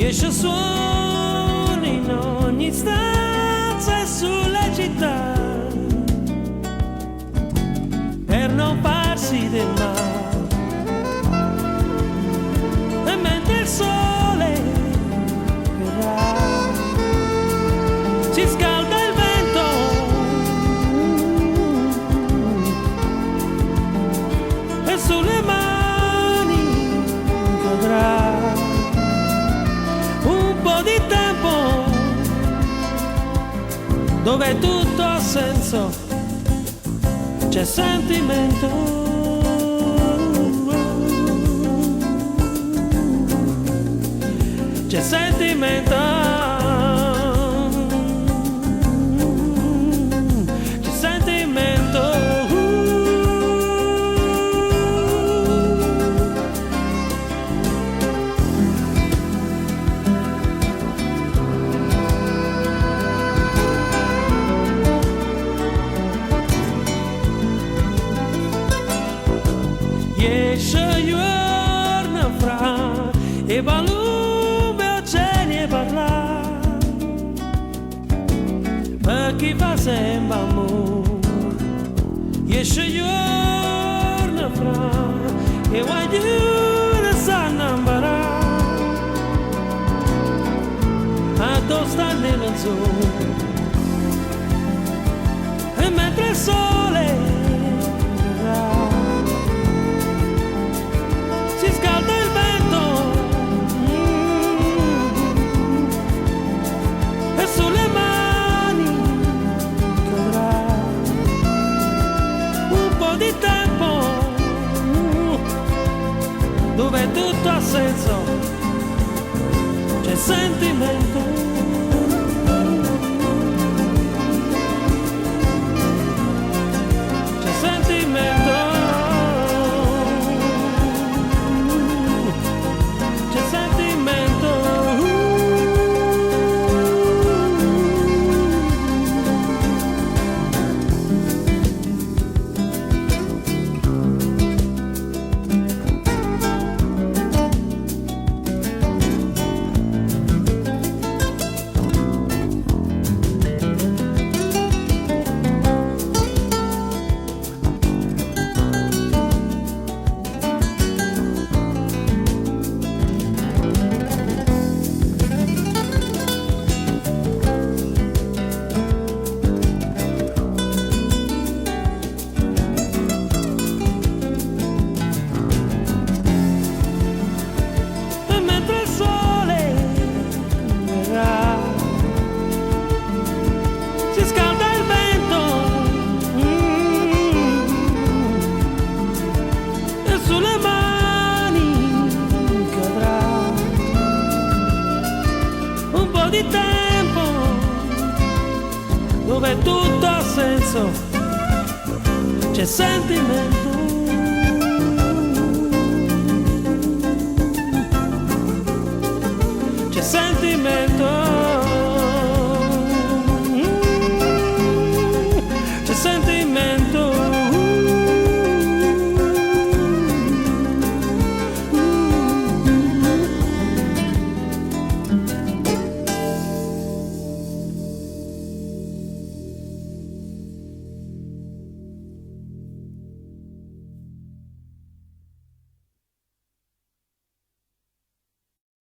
Esce suono in ogni stanza e sulle città per non farsi del male. E mentre il sole verrà, si scalda il vento e sulle mani cadrà un po' di tempo dove tutto ha senso, c'è sentimento, c'è sentimento, c'è sentimento. Esce giorno fra e palume oceani e parla per chi fa sempre amore. Esce giorno fra e guaglione sanno imparare a dove sta nell'azzurro. E mentre il sole verrà, si scalda il vento e sulle mani cadrà un po' di tempo dove tutto ha senso, c'è sentimento, c'è sentimento. Di tempo dove tutto ha senso, c'è sentimento, c'è sentimento.